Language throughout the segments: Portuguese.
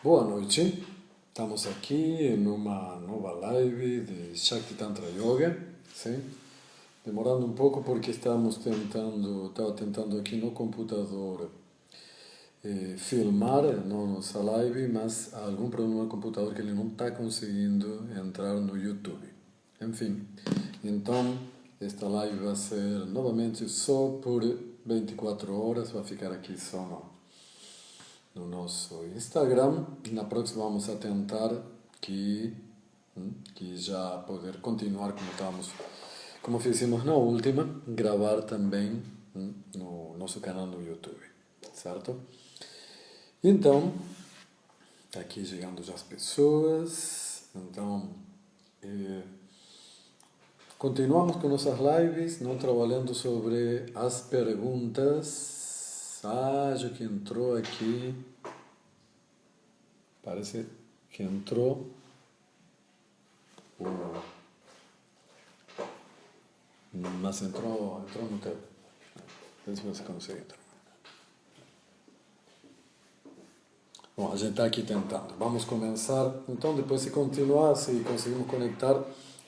Boa noite, estamos aqui em uma nova live de Shakti Tantra Yoga, sim? Demorando um pouco porque estava tentando aqui no computador filmar nossa live, mas há algum problema no computador que ele não está conseguindo entrar no YouTube. Enfim, então esta live vai ser novamente só por 24 horas, vai ficar aqui só no nosso Instagram. Na próxima vamos a tentar que já poder continuar como fizemos na última, gravar também no nosso canal no YouTube, certo? Então, tá aqui chegando já as pessoas, então continuamos com nossas lives, não trabalhando sobre as perguntas. Acho que entrou aqui. Parece que entrou o. Mas entrou no teu. Vê se você consegue entrar. Bom, a gente está aqui tentando. Vamos começar. Então, depois, se continuar, se conseguimos conectar,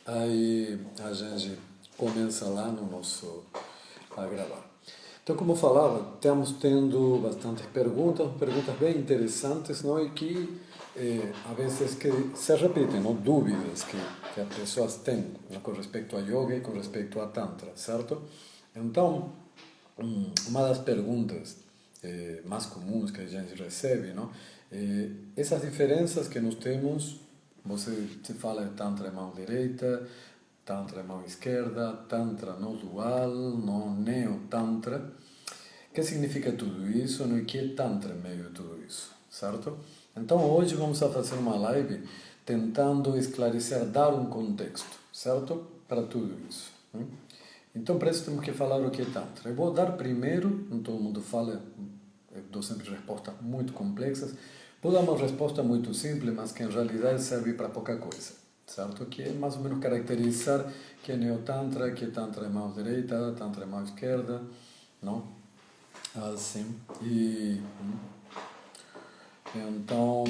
aí a gente começa lá no nosso a gravar. Então, como eu falava, estamos tendo bastantes perguntas bem interessantes, não? E que a vezes que se repetem, não? Dúvidas que as pessoas têm, não? Com respeito a yoga e com respeito a tantra, certo? Então, uma das perguntas mais comuns que a gente recebe, não? Essas diferenças que nós temos, você se fala de tantra é mão direita, tantra é mão esquerda, tantra não dual, não neo-tantra. O que significa tudo isso, no? E que é tantra em meio a tudo isso, certo? Então hoje vamos a fazer uma live tentando esclarecer, dar um contexto, certo? Para tudo isso. Então, para isso temos que falar o que é Tantra. Eu vou dar primeiro, não todo mundo fala, eu dou sempre respostas muito complexas. Vou dar uma resposta muito simples, mas que em realidade serve para pouca coisa, certo? Que é mais ou menos caracterizar que é Neo-Tantra, que é Tantra é mão direita, Tantra é mão esquerda, não? Assim. Então,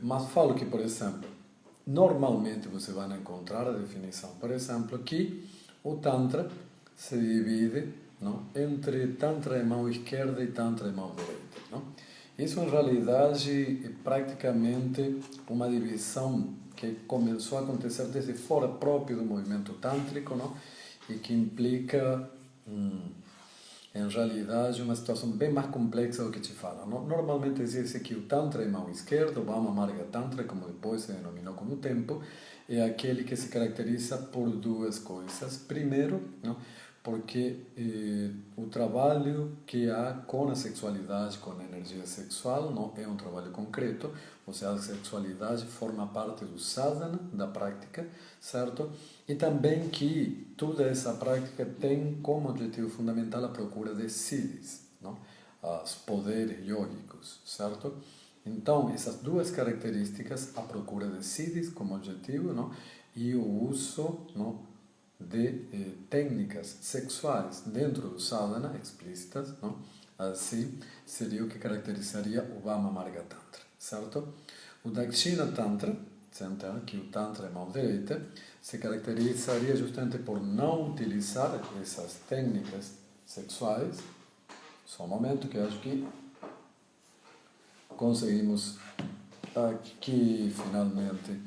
mas falo que, por exemplo, normalmente você vai encontrar a definição, por exemplo, que o Tantra se divide, não, entre Tantra em mão esquerda e Tantra em mão direita. Não? Isso, em realidade, é praticamente uma divisão que começou a acontecer desde fora próprio do movimento tântrico, não? E que implica em realidade, uma situação bem mais complexa do que te fala. Normalmente existe que o Tantra é mão esquerda, o Vama Marga Tantra, como depois se denominou com o tempo, é aquele que se caracteriza por duas coisas. Primeiro, não, porque o trabalho que há com a sexualidade, com a energia sexual, não é um trabalho concreto, ou seja, a sexualidade forma parte do sadhana, da prática, certo? E também que toda essa prática tem como objetivo fundamental a procura de siddhis, não? Os poderes yógicos, certo? Então, essas duas características, a procura de siddhis como objetivo, não? E o uso, não, de técnicas sexuais dentro do sadhana, explícitas, não? Assim, seria o que caracterizaria o Vama Marga Tantra, certo? O Dakshina Tantra, sendo que o Tantra é mão direita, se caracterizaria justamente por não utilizar essas técnicas sexuais. Só um momento que eu acho que conseguimos aqui finalmente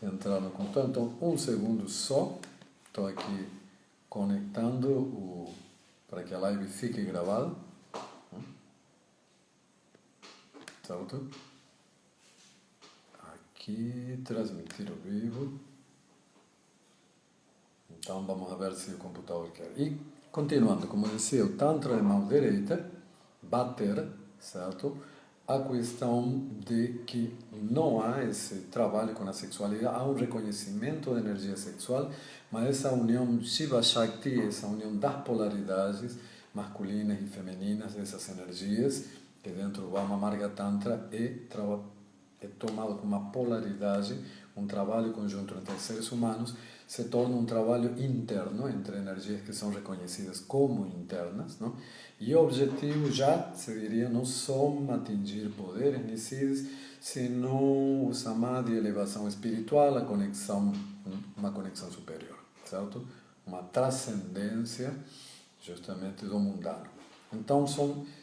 entrar no computador. Então, um segundo só. Estou aqui conectando para que a live fique gravada. Certo? Aqui, transmitir ao vivo. Então vamos ver se o computador quer. E continuando, como eu disse, o Tantra é mão direita, bater, certo? A questão de que não há esse trabalho com a sexualidade, há um reconhecimento da energia sexual, mas essa união Shiva-Shakti, essa união das polaridades masculinas e femininas, dessas energias, que dentro do Vama Marga Tantra é tomado como uma polaridade, um trabalho conjunto entre seres humanos, se torna um trabalho interno entre energias que são reconhecidas como internas, não? E o objetivo já se diria não só atingir poderes nicides, senão o samadhi, a elevação espiritual, a conexão, uma conexão superior, certo? Uma transcendência justamente do mundano. Então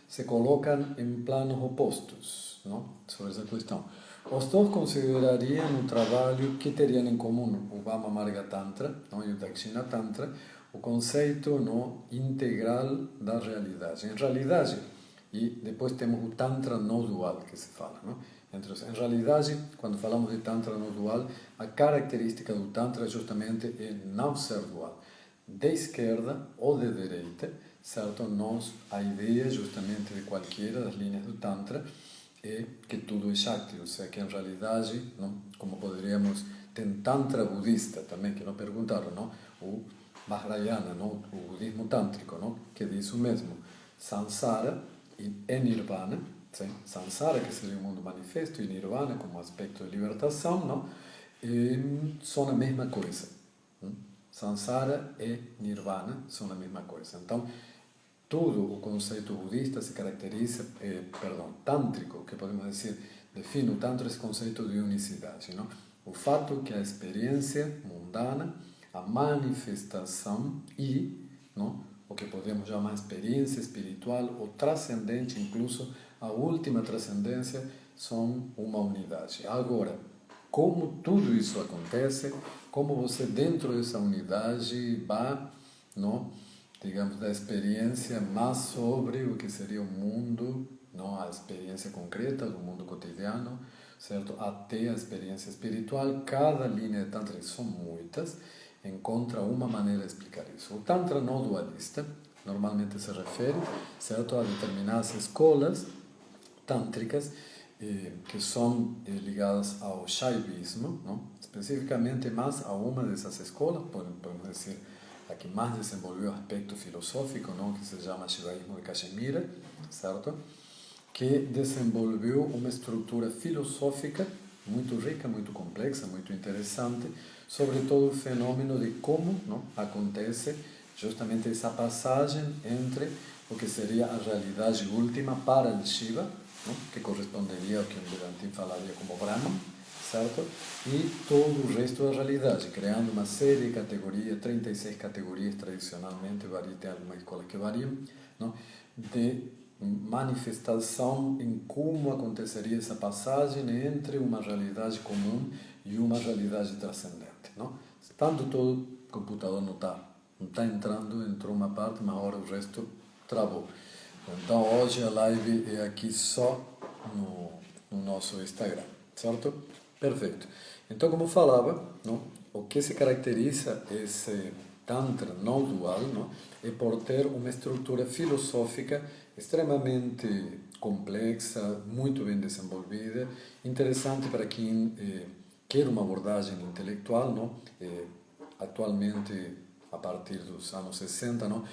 se colocam em planos opostos, não? Sobre essa questão. Os dois considerariam o trabalho que teriam em comum o Vama Marga Tantra, não? E o Dakshina Tantra, o conceito, não, integral da realidade. Em realidade, e depois temos o Tantra não dual que se fala, não? Em realidade, quando falamos de Tantra não dual, a característica do Tantra justamente é não ser dual. De esquerda ou de direita, certo? A ideia justamente de qualquer das linhas do Tantra é que tudo é Shakti, ou seja, que em realidade, não, como poderíamos, tem Tantra budista também, que não perguntaram, não? O Vajrayana, não? O budismo tântrico, não? Que diz o mesmo, Samsara e Nirvana, sim? Samsara, que seria o mundo manifesto, e Nirvana, como aspecto de libertação, não? E são a mesma coisa. Samsara e Nirvana são a mesma coisa. Então, todo o conceito budista se caracteriza, tântrico, que podemos dizer, define o tantra esse conceito de unicidade, não? O fato que a experiência mundana, a manifestação e, não, o que podemos chamar experiência espiritual ou transcendente, incluso a última transcendência, são uma unidade. Agora, como tudo isso acontece, como você dentro dessa unidade vai, não, digamos, da experiência mais sobre o que seria o mundo, não a experiência concreta do mundo cotidiano, certo? Até a experiência espiritual, cada linha de Tantra, que são muitas, encontra uma maneira de explicar isso. O Tantra não dualista normalmente se refere, certo, a determinadas escolas tântricas que são ligadas ao Shaivismo, não? Especificamente mais a uma dessas escolas, podemos dizer, a que mais desenvolveu o aspecto filosófico, não? Que se chama Shivaísmo de Cachemira, certo? Que desenvolveu uma estrutura filosófica muito rica, muito complexa, muito interessante, sobre todo o fenômeno de como, não, acontece justamente essa passagem entre o que seria a realidade última para o Shiva, não, que corresponderia ao que um Vedantin falaria como Brahman, certo? E todo o resto da realidade, criando uma série de categorias, 36 categorias tradicionalmente, tem algumas escolas que variam, não, de manifestação em como aconteceria essa passagem entre uma realidade comum e uma realidade transcendente, não? Tanto todo o computador não está entrando, entrou uma parte, mas agora o resto travou. Então hoje a live é aqui só no nosso Instagram, certo? Perfeito. Então, como falava, não? O que se caracteriza esse Tantra não dual, não? É por ter uma estrutura filosófica extremamente complexa, muito bem desenvolvida, interessante para quem quer uma abordagem intelectual, não? Atualmente, a partir dos anos 60, não?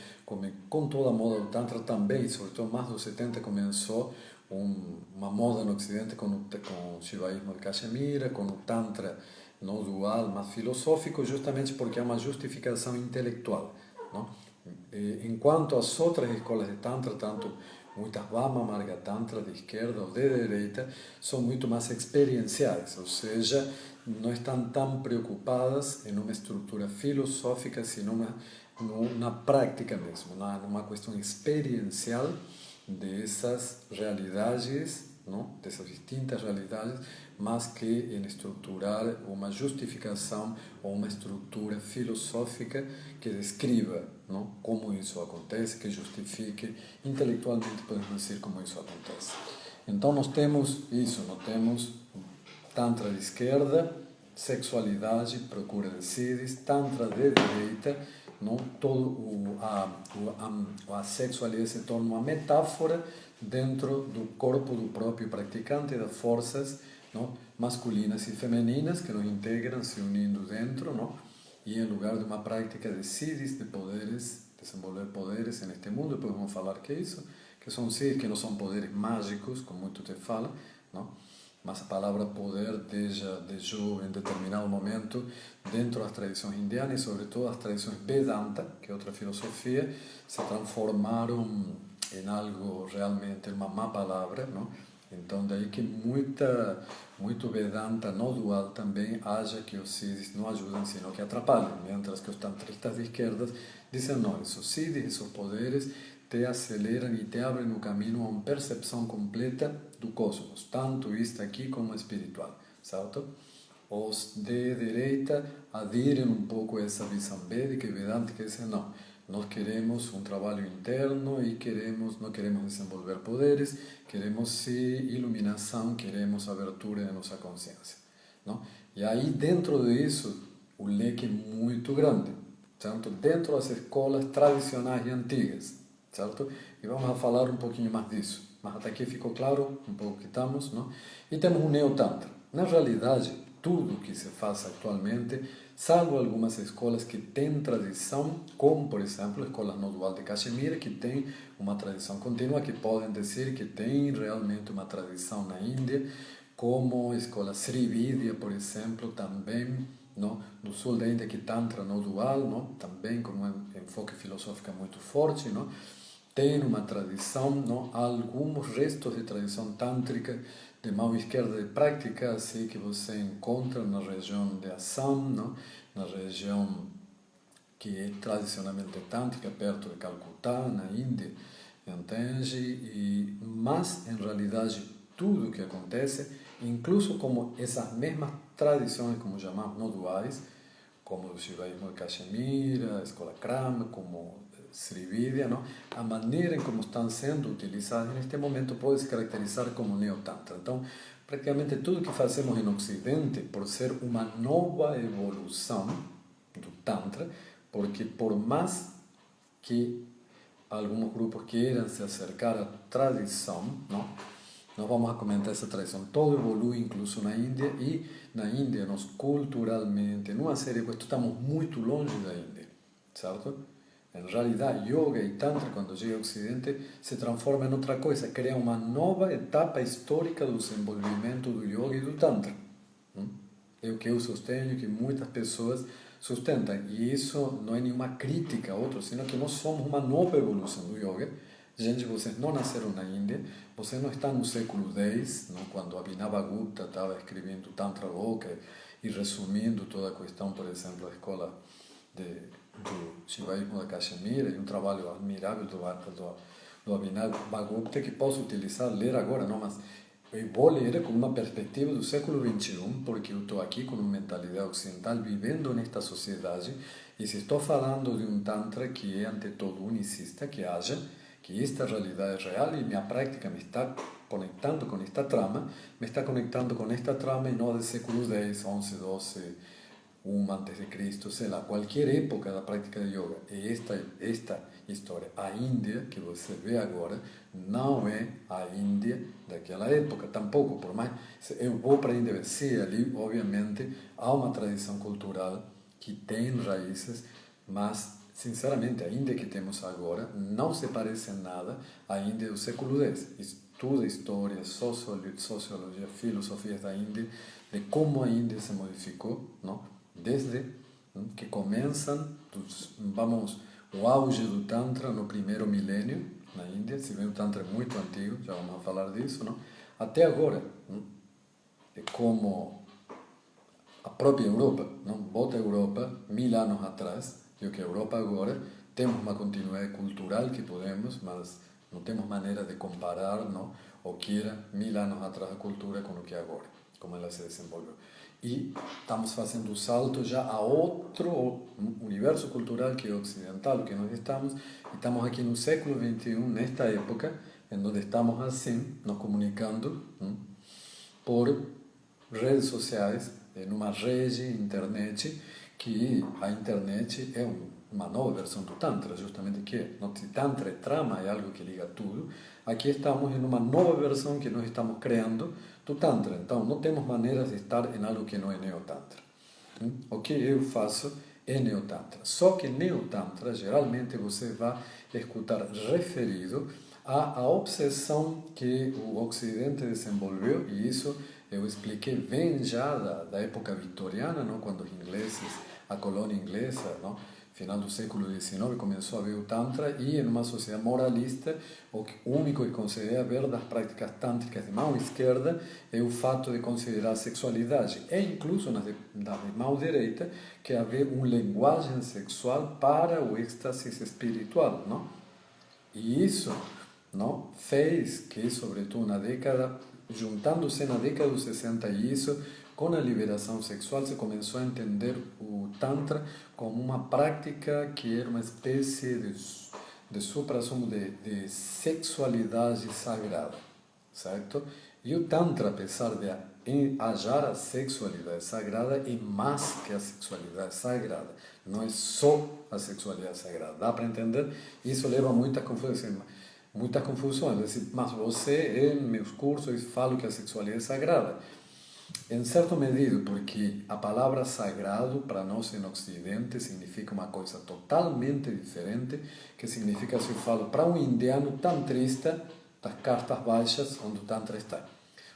Com toda a moda do Tantra também, sobretudo mais dos 70, começou uma moda no Ocidente com o Shivaísmo de Cachemira, com o Tantra não dual, mais filosófico, justamente porque é uma justificação intelectual, não? Enquanto as outras escolas de Tantra, tanto muitas Vama Marga Tantra de esquerda ou de direita, são muito mais experienciais, ou seja, não estão tão preocupadas em uma estrutura filosófica, sino na prática mesmo, numa questão experiencial dessas realidades, não? Dessas distintas realidades, mas que em estruturar uma justificação ou uma estrutura filosófica que descreva, não? Como isso acontece, que justifique intelectualmente, podemos dizer, como isso acontece. Então nós temos isso, nós temos Tantra de esquerda, sexualidade, procura de siddhis, Tantra de direita, não? A sexualidade se torna uma metáfora dentro do corpo do próprio praticante, das forças, não? Masculinas e femininas que nos integram, se unindo dentro, não? E em lugar de uma prática de siddhis, de poderes, desenvolver poderes neste mundo, depois vamos falar que é isso, que são siddhis que não são poderes mágicos, como muito te fala, não? mas a palavra poder deixou em determinado momento dentro das tradições indianas e sobretudo as tradições Vedanta, que é outra filosofia, se transformaram em algo realmente, uma má palavra, não? Então daí que muito Vedanta no dual também acha que os siddhis não ajudam, sino que atrapalham, mientras que os tantristas de esquerda dizem não, esses siddhis, esses poderes te aceleram e te abrem o caminho a uma percepção completa do cosmos, tanto isto aqui como espiritual, certo? Os de direita aderem um pouco a essa visão védica e vedanta que dizem não, nós queremos um trabalho interno e não queremos desenvolver poderes, queremos sim iluminação, queremos abertura da nossa consciência, não? E aí dentro disso o leque é muito grande, certo? Dentro das escolas tradicionais e antigas, certo? E vamos a falar um pouquinho mais disso. Mas até aqui ficou claro um pouco que estamos, não? E temos o Neotantra. Na realidade, tudo que se faz atualmente, salvo algumas escolas que têm tradição, como, por exemplo, a Escola no Dual de Caxemira, que tem uma tradição contínua, que podem dizer que tem realmente uma tradição na Índia, como a Escola Sri Vidya, por exemplo, também, não? No sul da Índia, que Tantra no Dual, não? Também com um enfoque filosófico muito forte, não? Tem uma tradição, não? Alguns restos de tradição tântrica de mão esquerda de prática, assim que você encontra na região de Assam, não? Na região que é tradicionalmente tântrica, perto de Calcutá, na Índia, entende? Mas, em realidade, tudo o que acontece, incluso como essas mesmas tradições, como chamamos, não duais, como o Shivaísmo de Cachemira, a Escola Krama, como Sri Vidya, não? A maneira em como estão sendo utilizadas neste momento pode se caracterizar como Neotantra. Então, praticamente tudo que fazemos em Ocidente, por ser uma nova evolução do Tantra, porque por mais que alguns grupos queiram se acercar à tradição, não? Nós vamos a comentar essa tradição. Todo evolui, incluso na Índia, e na Índia, nós culturalmente, numa série de coisas, estamos muito longe da Índia, certo? Em realidade, yoga e tantra, quando chega ao Ocidente, se transforma em outra coisa, cria uma nova etapa histórica do desenvolvimento do yoga e do tantra. É o que eu sostenho, que muitas pessoas sustentam. E isso não é nenhuma crítica a outros, sino que nós somos uma nova evolução do yoga. Gente, vocês não nasceram na Índia, vocês não estão no século X, não? Quando Abhinavagupta estava escrevendo Tantra Loka e resumindo toda a questão, por exemplo, da escola do Shivaísmo da Cachemira, e um trabalho admirável do Abhinavagupta que posso utilizar, ler agora, não, mas eu vou ler com uma perspectiva do século XXI, porque eu estou aqui com uma mentalidade ocidental, vivendo nesta sociedade, e se estou falando de um Tantra que é, ante todo, unicista, que haja, que esta realidade é real e minha prática me está conectando com esta trama, me está conectando com esta trama e não do século X, XI, XII, antes de Cristo, sei lá, qualquer época da prática de yoga. E esta história, a Índia que você vê agora, não é a Índia daquela época, tampouco, por mais eu vou para a Índia, se ali, obviamente, há uma tradição cultural que tem raízes, mas, sinceramente, a Índia que temos agora não se parece em nada à Índia do século X. Estuda história, sociologia, filosofias da Índia, de como a Índia se modificou, não? Desde que começam, o auge do Tantra no primeiro milênio na Índia, se bem o Tantra é muito antigo, já vamos falar disso, não? Até agora, não? É como a própria Europa, não? Bota a Europa 1000 anos atrás, e o que a Europa agora, temos uma continuidade cultural que podemos, mas não temos maneira de comparar, não? O que era 1000 anos atrás a cultura com o que é agora, como ela se desenvolveu. E estamos fazendo o salto já a outro universo cultural que é ocidental, que nós estamos aqui no século XXI, nesta época, em onde estamos assim, nos comunicando por redes sociais, numa rede, internet, que a internet é uma nova versão do Tantra, justamente que o Tantra é trama, é algo que liga tudo. Aqui estamos em uma nova versão que nós estamos criando do Tantra. Então, não temos maneiras de estar em algo que não é Neotantra. O que eu faço é Neotantra. Só que Neotantra, geralmente, você vai escutar referido A obsessão que o Ocidente desenvolveu, e isso eu expliquei, vem já da época vitoriana, não? Quando os ingleses, a colônia inglesa, não? Final do século XIX, começou a ver o Tantra, e em uma sociedade moralista, o único que considera ver das práticas tântricas de mão esquerda é o fato de considerar a sexualidade, e incluso na de mão direita, que haver uma linguagem sexual para o êxtase espiritual, não? E isso, não, fez que, sobretudo na década, juntando-se na década dos 60 e isso, com a liberação sexual, se começou a entender o Tantra como uma prática que era uma espécie de supra-sumo de sexualidade sagrada, certo? E o Tantra, apesar de achar a sexualidade sagrada, é mais que a sexualidade sagrada. Não é só a sexualidade sagrada. Dá para entender? Isso leva a muita confusão. Muita confusão. Mas você, em meus cursos, falo que a sexualidade é sagrada. Em certo medida, porque a palavra sagrado para nós em Ocidente significa uma coisa totalmente diferente, que significa, se eu falo para um indiano tantrista, das cartas baixas onde o Tantra está.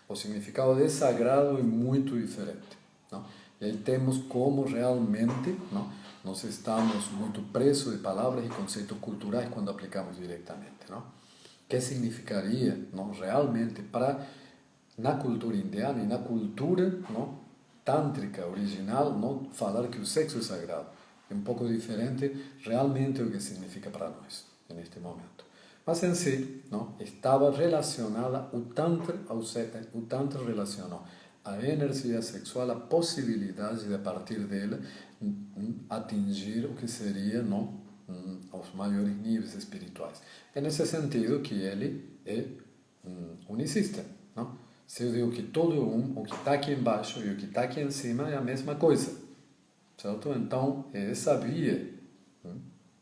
O significado de sagrado é muito diferente. Não? E aí temos como realmente, não, nós estamos muito presos de palavras e conceitos culturais quando aplicamos diretamente. Não? O que significaria, não, realmente para na cultura indiana e na cultura, não, tântrica original, não, falar que o sexo é sagrado. É um pouco diferente realmente o que significa para nós neste momento. Mas em si, não, estava relacionada o Tantra relacionou a energia sexual, a possibilidade de a partir dela atingir o que seria, não, os maiores níveis espirituais. É nesse sentido que ele é unicista, não? Se eu digo que todo o que está aqui embaixo e o que está aqui em cima é a mesma coisa, certo? Então, é essa via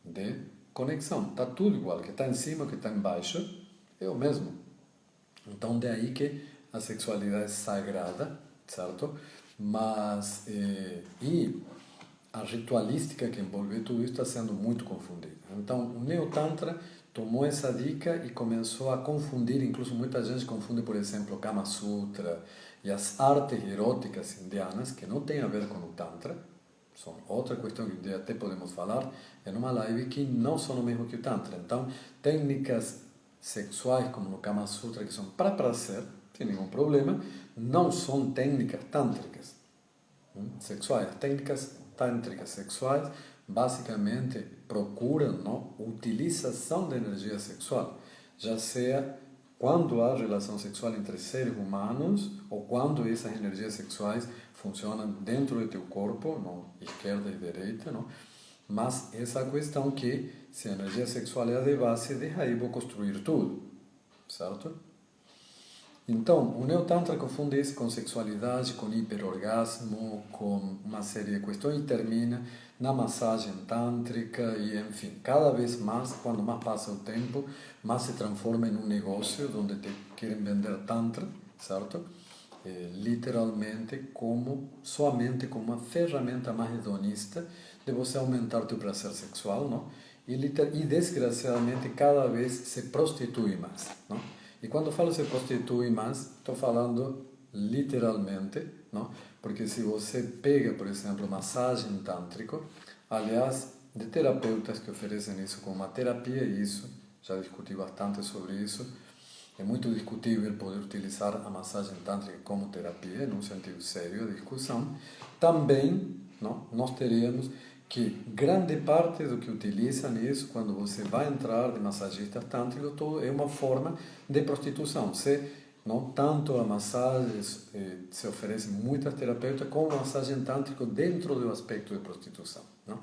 de conexão. Está tudo igual. O que está em cima, o que está embaixo é o mesmo. Então, daí que a sexualidade é sagrada, certo? Mas, e a ritualística que envolve tudo isso está sendo muito confundida. Então, o Neotantra tomou essa dica e começou a confundir, incluso muita gente confunde, por exemplo, o Kama Sutra e as artes eróticas indianas, que não tem a ver com o Tantra, são outra questão que um dia até podemos falar, é numa live que não são o mesmo que o Tantra. Então, técnicas sexuais, como no Kama Sutra, que são para prazer, sem nenhum problema, não são técnicas tântricas sexuais. As técnicas tântricas sexuais basicamente procuram, não, utilização da energia sexual, já seja quando há relação sexual entre seres humanos ou quando essas energias sexuais funcionam dentro do teu corpo, não, esquerda e direita, não? Mas essa questão que se a energia sexual é a de base, de aí vou construir tudo, certo? Então, o Neotantra confunde isso com sexualidade, com hiperorgasmo, com uma série de questões e termina na massagem tântrica e, enfim, cada vez mais, quando mais passa o tempo, mais se transforma em um negócio onde te querem vender Tantra, certo? Literalmente somente como uma ferramenta mais hedonista de você aumentar o teu prazer sexual, não? E desgraçadamente cada vez se prostitui mais, não? E quando falo se prostitui mais, estou falando literalmente, não? Porque se você pega, por exemplo, massagem tântrico, aliás, de terapeutas que oferecem isso como uma terapia, e isso, já discuti bastante sobre isso, é muito discutível poder utilizar a massagem tântrica como terapia, num sentido sério de discussão. Também, não, nós teríamos que grande parte do que utilizam isso, quando você vai entrar de massagista tântrico, todo é uma forma de prostituição. Não tanto a massagem, se oferece muitas terapeutas, como a massagem tântrica dentro do aspecto de prostituição. Não?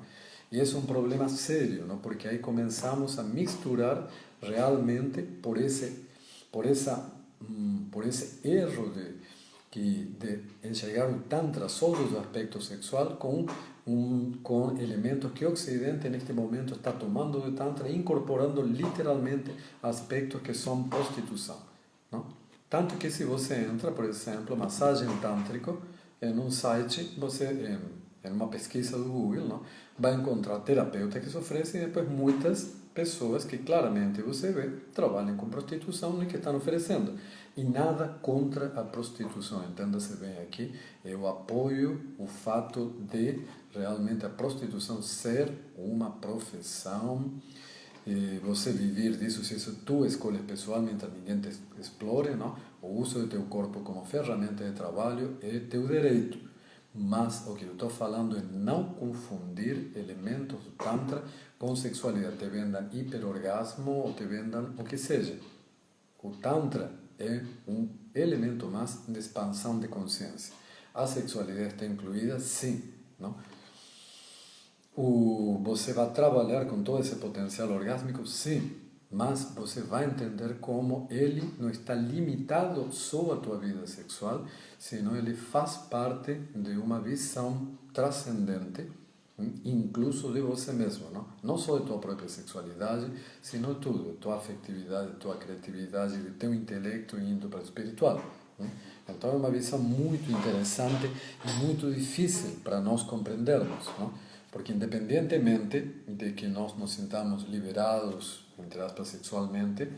E esse é um problema sério, não? Porque aí começamos a misturar realmente por esse erro de enxergar o Tantra só do aspecto sexual com elementos que o Ocidente neste momento está tomando do Tantra e incorporando literalmente aspectos que são prostituição, não? Tanto que se você entra, por exemplo, massagem tântrico, em um site, em uma pesquisa do Google, não, vai encontrar terapeutas que se oferecem e depois muitas pessoas que claramente você vê trabalham com prostituição e que estão oferecendo. E nada contra a prostituição, entenda-se bem aqui. Eu apoio o fato de realmente a prostituição ser uma profissão, e você viver disso, se isso tu escolhes pessoalmente, ninguém te explore, não? O uso do teu corpo como ferramenta de trabalho é teu direito. Mas o que eu estou falando é não confundir elementos do Tantra com sexualidade. Te vendam hiperorgasmo ou te vendam o que seja. O Tantra é um elemento mais de expansão de consciência. A sexualidade está incluída, sim, não? Você vai trabalhar com todo esse potencial orgásmico, sim, mas você vai entender como ele não está limitado só à tua vida sexual, senão ele faz parte de uma visão transcendente, incluso de você mesmo, não só de tua própria sexualidade, sino tudo, de tua afetividade, de tua criatividade, de teu intelecto indo para o espiritual. Então é uma visão muito interessante e muito difícil para nós compreendermos, porque independentemente de que nós nos sintamos liberados, entre aspas, sexualmente,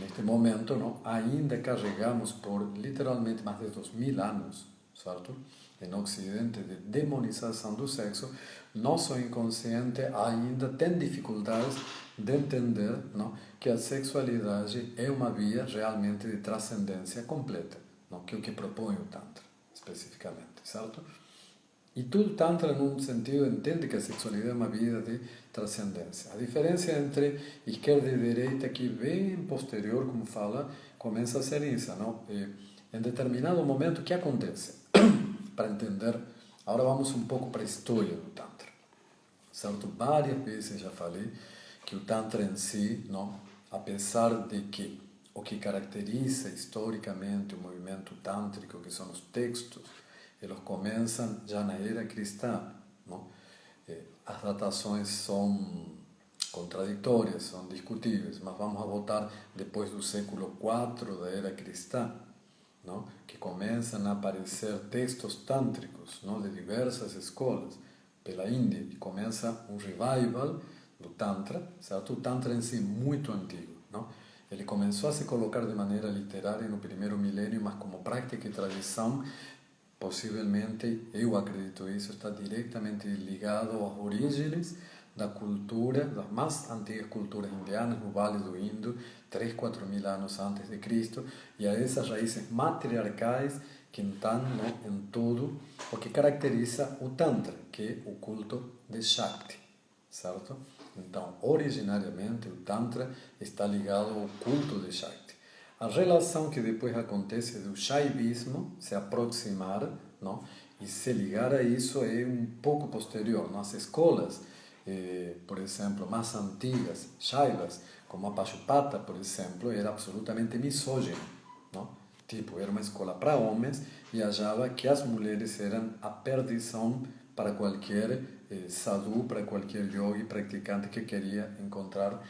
neste momento, ainda carregamos por literalmente mais de 2000 anos, certo? No Ocidente, de demonização do sexo, nosso inconsciente ainda tem dificuldades de entender que a sexualidade é uma via realmente de transcendência completa, que é o que propõe o Tantra, especificamente, certo? E tudo Tantra, num sentido, entende que a sexualidade é uma vida de transcendência. A diferença entre esquerda e direita, que bem posterior, como fala, começa a ser isso, em determinado momento, o que acontece? Para entender, agora vamos um pouco para a história do Tantra. Certo? Várias vezes já falei que o Tantra em si, apesar de que o que caracteriza historicamente o movimento tântrico, que são os textos, eles começam já na era cristã. As datações são contraditórias, são discutíveis, mas vamos a voltar depois do século IV da era cristã, que começam a aparecer textos tântricos de diversas escolas pela Índia, e começa um revival do Tantra, certo? O Tantra em si muito antigo. Ele começou a se colocar de maneira literária no primeiro milênio, mas como prática e tradição, possivelmente, eu acredito isso, está diretamente ligado às origens da cultura, das mais antigas culturas indianas, no Vale do Indo, 3, 4 mil anos antes de Cristo, e a essas raízes matriarcais que estão em tudo o que caracteriza o Tantra, que é o culto de Shakti, certo? Então, originariamente, o Tantra está ligado ao culto de Shakti. A relação que depois acontece do Shaivismo se aproximar, e se ligar a isso é um pouco posterior. Nas escolas, por exemplo, mais antigas, Shaivas, como a Pashupata, por exemplo, era absolutamente misógino. Tipo, era uma escola para homens e achava que as mulheres eram a perdição para qualquer sadhu, para qualquer yogi praticante que queria encontrar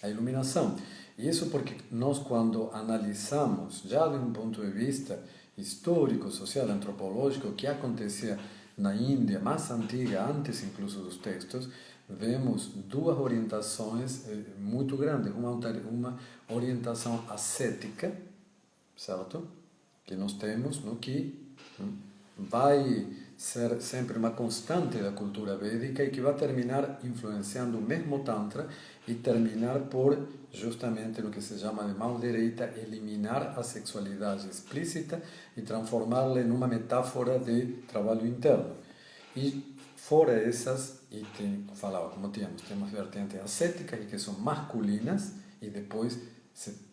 a iluminação. Isso porque nós, quando analisamos, já de um ponto de vista histórico, social, antropológico, o que acontecia na Índia mais antiga, antes incluso dos textos, vemos duas orientações muito grandes. Uma orientação ascética, certo? Que nós temos, que vai ser sempre uma constante da cultura védica e que vai terminar influenciando o mesmo Tantra e terminar por, justamente no que se chama de mão direita, eliminar a sexualidade explícita e transformá-la em uma metáfora de trabalho interno. E fora essas, e como temos vertentes ascéticas que são masculinas e depois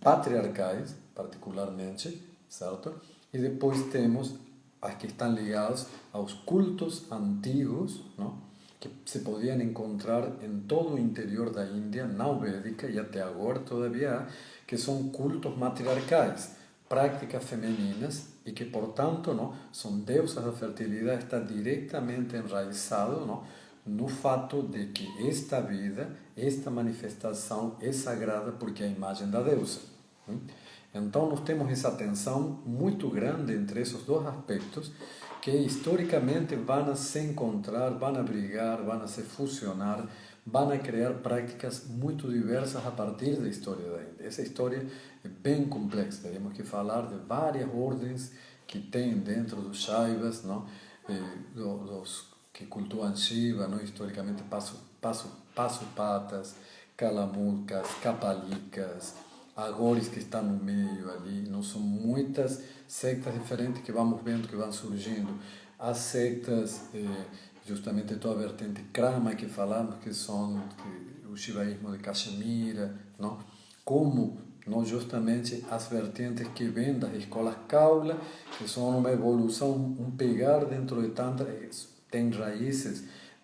patriarcais, particularmente, certo? E depois temos as que estão ligadas aos cultos antigos, que se podiam encontrar em todo o interior da Índia, não védica, e até agora todavía há, que são cultos matriarcais, práticas femininas, e que, portanto, são deusas da fertilidade, está diretamente enraizado no fato de que esta vida, esta manifestação é sagrada porque é a imagem da deusa. Então, nós temos essa tensão muito grande entre esses dois aspectos que historicamente vão a se encontrar, vão a brigar, vão a se fusionar, vão criar práticas muito diversas a partir da história da Índia. Essa história é bem complexa, teríamos que falar de várias ordens que tem dentro dos Shaivas, não? Dos que cultuam Shiva, não? Historicamente Pasupatas, Kalamurkas, Kapalikas, Agores que estão no meio ali, não são muitas sectas diferentes que vamos vendo que vão surgindo. As sectas, justamente toda a vertente Krama que falamos, que são o shivaísmo de Cachemira, não? Como não justamente as vertentes que vêm das escolas Kaula, que são uma evolução, um pegar dentro de Tantra, tem raízes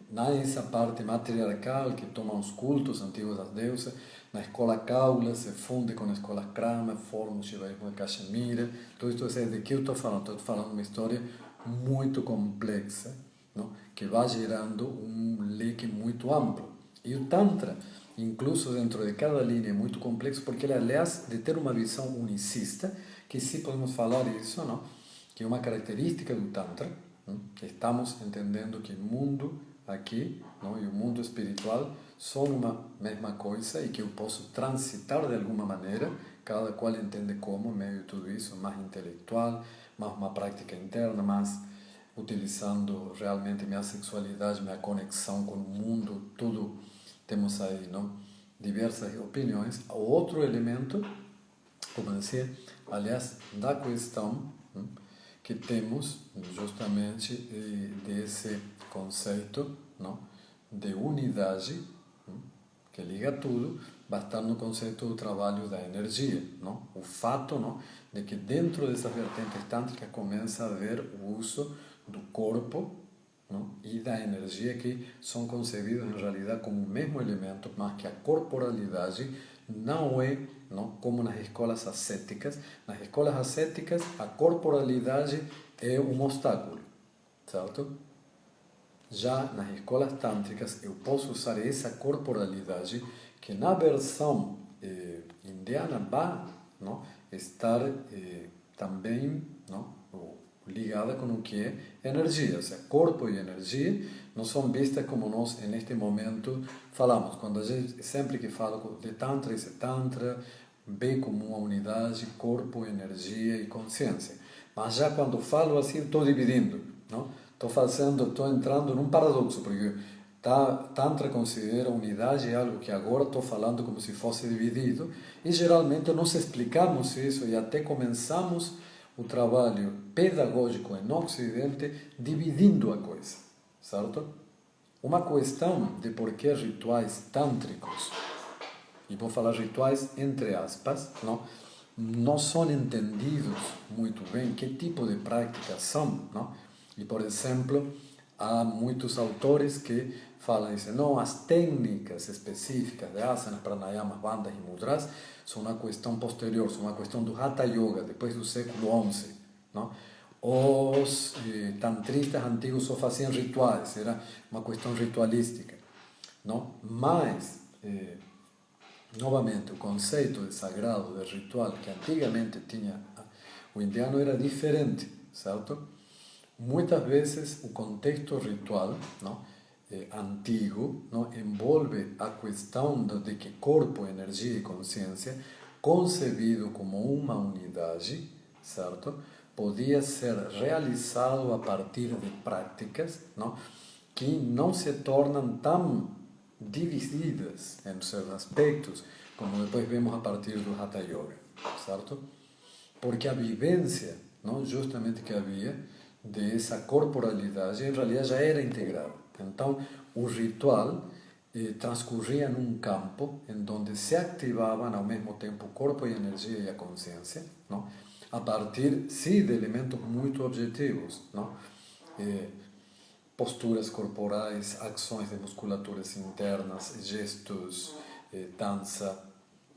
nessa parte matriarcal que toma os cultos antigos das deusas. Na escola Kaula se funde com a escola Krama, forma o shivaísmo de Cachemira. Tudo isso é de que eu estou falando. Estou falando uma história muito complexa, não? Que vai gerando um leque muito amplo. E o Tantra, incluso dentro de cada linha, é muito complexo, porque ele, aliás, de ter uma visão unicista, que sim podemos falar isso, não? Que é uma característica do Tantra. Não? Estamos entendendo que o mundo aqui, não? E o mundo espiritual são uma mesma coisa e que eu posso transitar de alguma maneira, cada qual entende como, meio de tudo isso, mais intelectual, mais uma prática interna, mais utilizando realmente minha sexualidade, minha conexão com o mundo, tudo temos aí, não? Diversas opiniões. O outro elemento, como eu dizia, aliás, da questão que temos justamente desse conceito, não? De unidade, que liga tudo, bastante no conceito do trabalho da energia, não? O fato, não? De que dentro dessas vertentes tântricas começa a haver o uso do corpo, não? E da energia, que são concebidos em realidade como o mesmo elemento, mas que a corporalidade não é, não, como nas escolas ascéticas. Nas escolas ascéticas, a corporalidade é um obstáculo, certo? Já nas escolas tântricas, eu posso usar essa corporalidade que na versão indiana vai, não, estar também, não, ligada com o que é energia. Ou seja, corpo e energia não são vistas como nós, neste momento, falamos. Quando a gente, sempre que falo de Tantra, esse Tantra vê como uma unidade, corpo, energia e consciência. Mas já quando falo assim, estou dividindo, não? Estou entrando num paradoxo, porque Tantra considera unidade é algo que agora estou falando como se fosse dividido, e geralmente nós explicamos isso e até começamos o trabalho pedagógico no Ocidente dividindo a coisa, certo? Uma questão de por que rituais tântricos, e vou falar rituais entre aspas, não são entendidos muito bem que tipo de práticas são, não? E, por exemplo, há muitos autores que falam isso, não, as técnicas específicas de asanas, pranayamas, bandhas e mudras são uma questão posterior, são uma questão do Hatha Yoga, depois do século XI. Não? Os tantristas antigos só faziam rituais, era uma questão ritualística. Não? Mas, novamente, o conceito de sagrado, de ritual, que antigamente tinha o indiano, era diferente, certo? Muitas vezes o contexto ritual, não, antigo, não, envolve a questão de que corpo, energia e consciência, concebido como uma unidade, certo? Podia ser realizado a partir de práticas, não, que não se tornam tão divididas em seus aspectos, como depois vemos a partir do Hatha Yoga, certo? Porque a vivência, não, justamente que havia, dessa corporalidade, em realidade já era integrada. Então, o ritual transcorria num campo em onde se ativavam ao mesmo tempo o corpo e a energia e a consciência, não? A partir, sim, de elementos muito objetivos, não? Posturas corporais, ações de musculaturas internas, gestos, dança,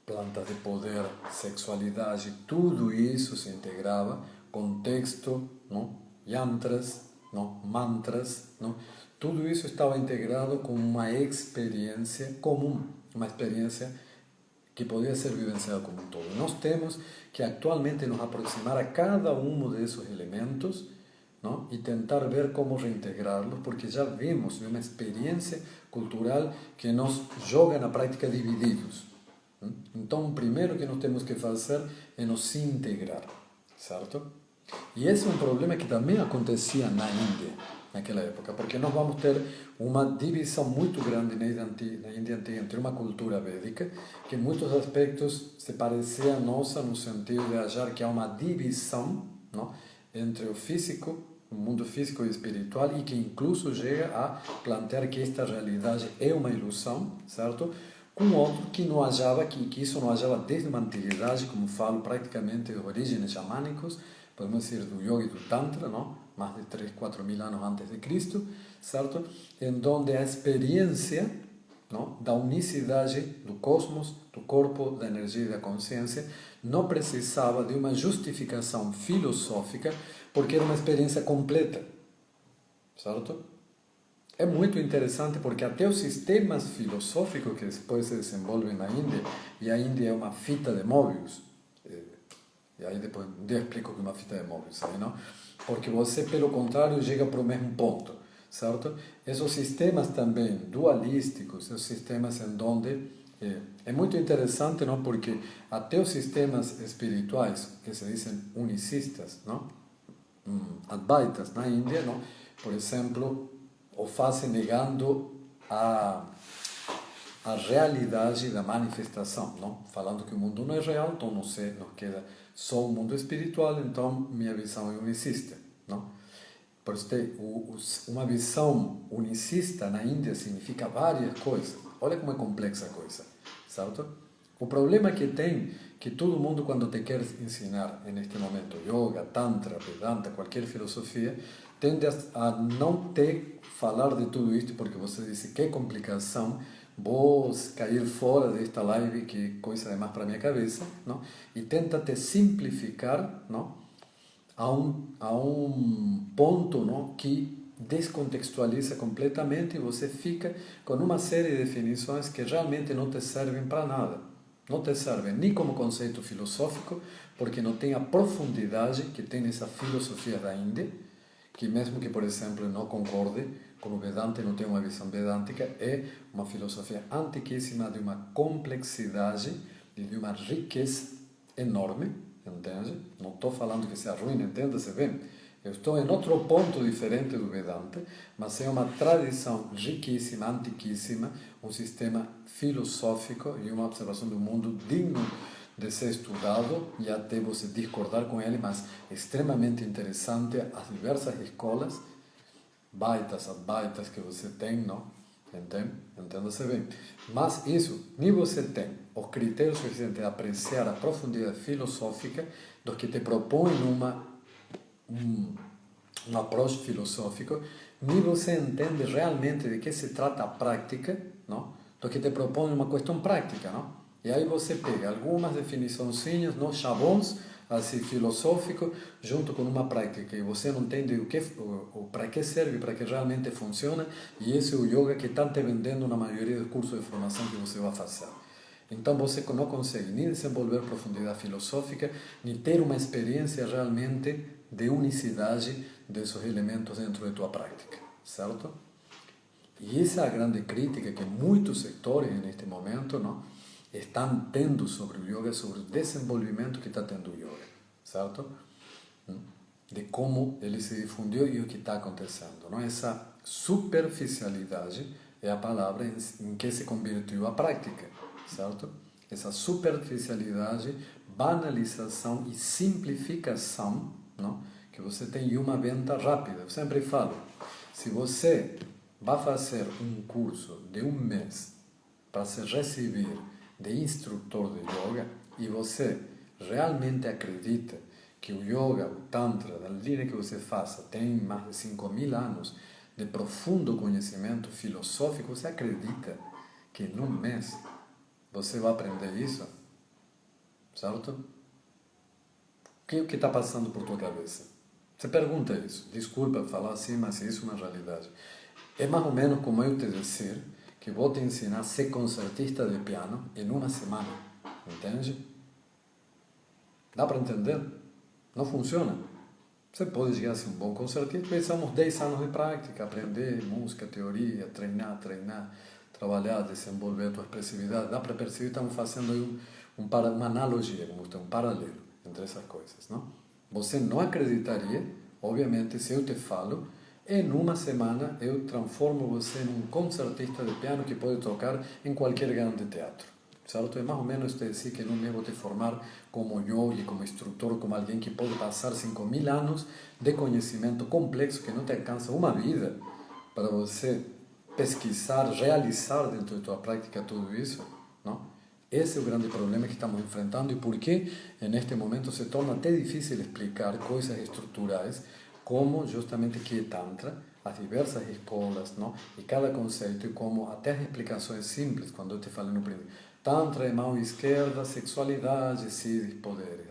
plantas de poder, sexualidade, tudo isso se integrava, contexto, não? Yantras, não? Mantras, não? Tudo isso estava integrado com uma experiência comum, uma experiência que podia ser vivenciada como um todo. Nós temos que atualmente nos aproximar a cada um desses elementos não? E tentar ver como reintegrá-los, porque já vimos de uma experiência cultural que nos joga na prática divididos. Então, o primeiro que nós temos que fazer é nos integrar, certo? E esse é um problema que também acontecia na Índia, naquela época, porque nós vamos ter uma divisão muito grande na Índia antiga entre uma cultura védica, que em muitos aspectos se parecia a nossa, no sentido de achar que há uma divisão, não? Entre o físico, o mundo físico e espiritual, e que incluso chega a plantear que esta realidade é uma ilusão, certo? Com outro que não achava, que isso não achava desde uma antiguidade, como falo, praticamente de orígenes xamânicos, podemos dizer do yoga e do tantra, não? Mais de 3, 4 mil anos antes de Cristo, certo? Em onde a experiência, não? Da unicidade do cosmos, do corpo, da energia e da consciência não precisava de uma justificação filosófica, porque era uma experiência completa, certo? É muito interessante porque até os sistemas filosóficos que depois se desenvolvem na Índia, e a Índia é uma fita de Möbius, e aí depois um dia explico que é uma fita de Möbius, aí, não? Porque você, pelo contrário, chega para o mesmo ponto, certo? Esses sistemas também dualísticos, esses sistemas em onde é muito interessante, não? Porque até os sistemas espirituais, que se dizem unicistas, não? Advaitas na Índia, não? Por exemplo, o fazem negando a realidade da manifestação, não? Falando que o mundo não é real, então não queda só o mundo espiritual, então minha visão é unicista, não? Por isso, uma visão unicista na Índia significa várias coisas. Olha como é complexa a coisa, certo? O problema que tem, que todo mundo quando te quer ensinar, neste momento, yoga, tantra, vedanta, qualquer filosofia, tende a não te falar de tudo isto, porque você diz que complicação, vou cair fora desta live, que coisa demais para a minha cabeça, não? E tenta te simplificar, não? A um ponto, não? Que descontextualiza completamente e você fica com uma série de definições que realmente não te servem para nada. Não te servem nem como conceito filosófico, porque não tem a profundidade que tem essa filosofia da Índia, que mesmo que, por exemplo, não concorde com o Vedanta e não tenha uma visão vedântica, é uma filosofia antiquíssima de uma complexidade e de uma riqueza enorme, entende? Não estou falando que seja ruim, entenda-se bem. Eu estou em outro ponto diferente do Vedanta, mas é uma tradição riquíssima, antiquíssima, um sistema filosófico e uma observação do mundo digno de ser estudado e até você discordar com ele, mas extremamente interessante as diversas escolas, baitas, advaitas que você tem, não? Entende? Entenda-se bem. Mas isso, nem você tem os critérios suficientes de apreciar a profundidade filosófica dos que te propõem um approach filosófico, nem você entende realmente de que se trata a prática, não? Do que te propõe uma questão prática, não? E aí você pega algumas definiçõezinhas, não, chavões, assim, filosófico, junto com uma prática, e você não entende para que serve, para que realmente funciona, e esse é o yoga que estão te vendendo na maioria dos cursos de formação que você vai fazer. Então você não consegue nem desenvolver profundidade filosófica, nem ter uma experiência realmente de unicidade desses elementos dentro de tua prática, certo? E essa é a grande crítica que muitos setores neste momento, não, estão tendo sobre o yoga, sobre o desenvolvimento que está tendo o yoga, certo? De como ele se difundiu e o que está acontecendo, não? Essa superficialidade é a palavra em que se convertiu a prática, certo? Essa superficialidade, banalização e simplificação, não? Que você tem em uma venda rápida. Eu sempre falo, se você vai fazer um curso de um mês para se receber de instrutor de yoga e você realmente acredita que o yoga, o tantra, da linha que você faça, tem mais de 5.000 anos de profundo conhecimento filosófico, você acredita que num mês você vai aprender isso? Certo? O que está passando por tua cabeça? Você pergunta isso. Desculpa falar assim, mas isso é uma realidade. É mais ou menos como eu te dizer que vou te ensinar a ser concertista de piano em uma semana. Entende? Dá para entender? Não funciona. Você pode chegar a ser um bom concertista, precisamos 10 anos de prática, aprender música, teoria, treinar, trabalhar, desenvolver a tua expressividade. Dá para perceber que estamos fazendo aí uma analogia, um paralelo entre essas coisas, não? Você não acreditaria, obviamente, se eu te falo, em uma semana eu transformo você num concertista de piano que pode tocar em qualquer grande teatro. Certo? É mais ou menos te dizer que não me vou te formar como yogi, como instrutor, como alguém que pode passar 5.000 anos de conhecimento complexo que não te alcança uma vida para você pesquisar, realizar dentro de tua prática tudo isso, não? Esse é o grande problema que estamos enfrentando e por que, neste momento, se torna até difícil explicar coisas estruturais como justamente que é Tantra, as diversas escolas, não? E cada conceito e como até as explicações simples, quando eu te falei no primeiro. Tantra é mão esquerda, sexualidade, siddhis, poderes.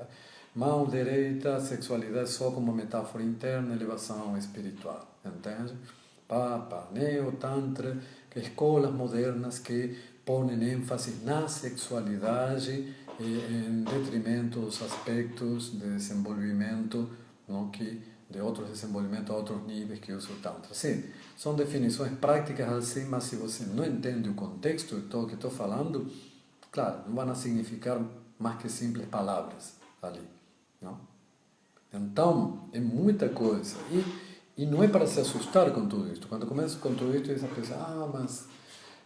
Mão direita, sexualidade só como metáfora interna, elevação espiritual. Entende? Papa, Neo, Tantra, que escolas modernas que põem ênfase na sexualidade em detrimento dos aspectos de desenvolvimento, não, que de outros desenvolvimentos a outros níveis que usa o Tantra. Sim, são definições práticas assim, mas se você não entende o contexto de tudo que estou falando, claro, não vão significar mais que simples palavras ali, não? Então, é muita coisa. E não é para se assustar com tudo isso. Quando começa com tudo isso, essa pessoa, mas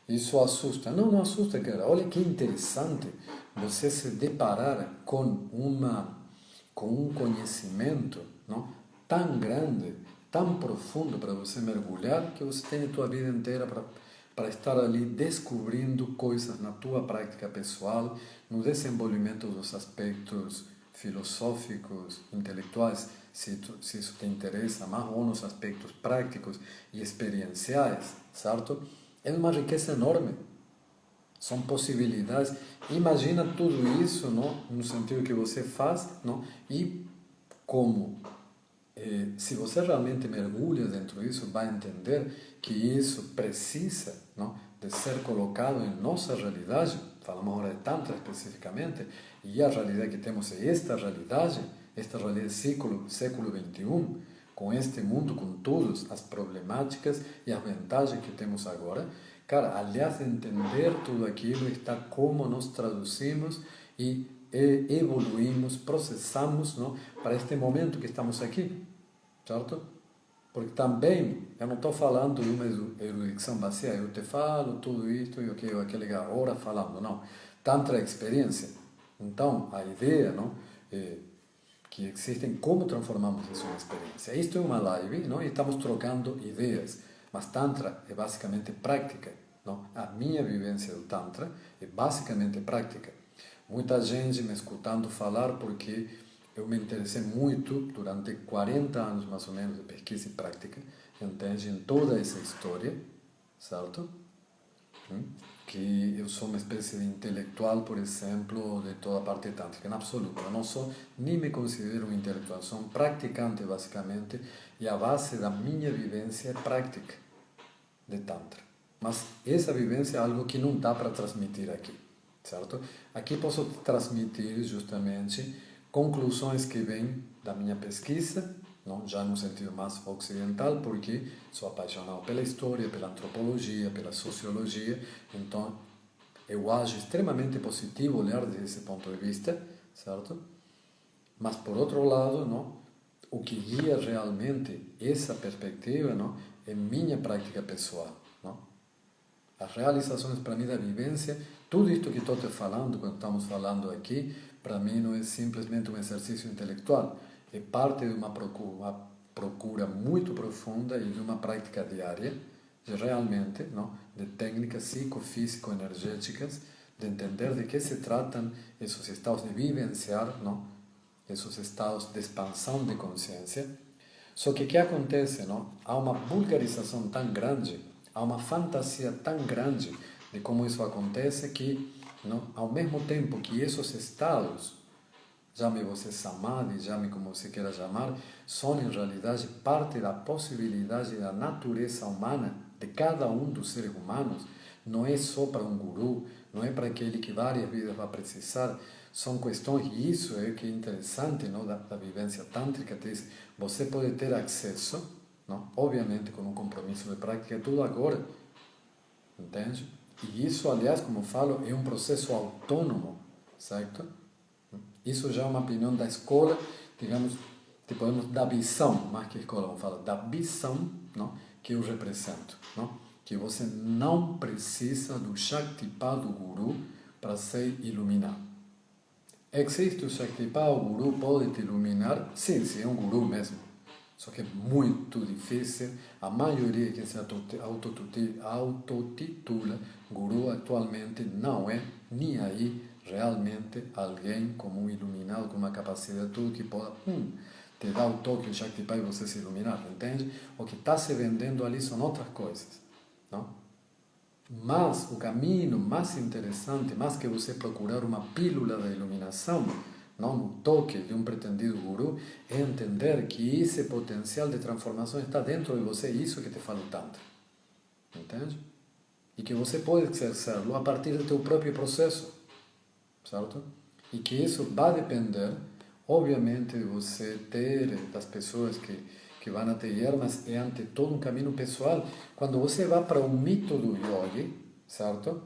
isso assusta. Não, não assusta, cara. Olha que interessante você se deparar com um conhecimento, não, tão grande, tão profundo para você mergulhar, que você tem a tua vida inteira para estar ali descobrindo coisas na tua prática pessoal, no desenvolvimento dos aspectos filosóficos, intelectuais, se isso te interessa mais, ou nos aspectos práticos e experienciais, certo? É uma riqueza enorme. São possibilidades. Imagina tudo isso, não? No sentido que você faz, não? E como, se você realmente mergulha dentro disso, vai entender que isso precisa, não, de ser colocado em nossa realidade. Falamos agora de Tantra especificamente, e a realidade que temos é esta realidade século XXI, com este mundo, com todas as problemáticas e as vantagens que temos agora. Cara, aliás, entender tudo aquilo está como nós traduzimos e evoluímos, processamos, não, para este momento que estamos aqui, certo? Porque também, eu não estou falando de uma erudição vazia, eu te falo tudo isto e aquele hora falando, não. Tantra é experiência. Então, a ideia, não, é que existem como transformamos isso em experiência. Isto é uma live, não? E estamos trocando ideias, mas Tantra é basicamente prática, não? A minha vivência do Tantra é basicamente prática. Muita gente me escutando falar porque eu me interessei muito durante 40 anos mais ou menos de pesquisa e prática, entende, em toda essa história, certo? Que eu sou uma espécie de intelectual, por exemplo, de toda a parte tântrica, em absoluto. Eu não sou, nem me considero um intelectual, sou um praticante, basicamente, e a base da minha vivência é prática de Tantra. Mas essa vivência é algo que não dá para transmitir aqui, certo? Aqui posso transmitir justamente conclusões que vêm da minha pesquisa, não, já no sentido mais ocidental, porque sou apaixonado pela história, pela antropologia, pela sociologia, então eu acho extremamente positivo olhar desse ponto de vista, certo? Mas por outro lado, não, o que guia realmente essa perspectiva, não, é minha prática pessoal, não? As realizações para mim da vivência, tudo isto que estou te falando, quando estamos falando aqui, para mim não é simplesmente um exercício intelectual, é parte de uma procura muito profunda e de uma prática diária, de realmente, não, de técnicas psicofísico-energéticas, de entender de que se tratam esses estados de vivenciar, não, esses estados de expansão de consciência. Só que o que acontece, não? Há uma vulgarização tão grande, há uma fantasia tão grande de como isso acontece que, não, ao mesmo tempo que esses estados, chame você samadhi, chame como você queira chamar, são em realidade parte da possibilidade da natureza humana, de cada um dos seres humanos. Não é só para um guru, não é para aquele que várias vidas vai precisar. São questões, e isso é que é interessante, não, da vivência tântrica, você pode ter acesso, não, obviamente com um compromisso de prática, tudo agora, entende? E isso, aliás, como eu falo, é um processo autônomo, certo? Isso já é uma opinião da escola, digamos, da visão, mais que escola, vamos falar, da visão, não, que eu represento, não? Que você não precisa do Shaktipat, do Guru, para ser iluminado. Existe o Shaktipat, o Guru pode te iluminar? Sim, é um Guru mesmo. Só que é muito difícil. A maioria que se autotitula Guru atualmente não é nem aí realmente alguém como um iluminado, com uma capacidade de tudo que pode te dar o toque, o Shaktipat e você se iluminar, entende? O que está se vendendo ali são outras coisas, não? Mas o caminho mais interessante, mais que você procurar uma pílula da iluminação, não no toque de um pretendido guru, é entender que esse potencial de transformação está dentro de você, isso que te falo tanto. Entende? E que você pode exercê-lo a partir do teu próprio processo, certo? E que isso vai depender, obviamente, de você ter, das pessoas que vão te guiar, mas é ante todo um caminho pessoal. Quando você vai para o mito do yogi, certo?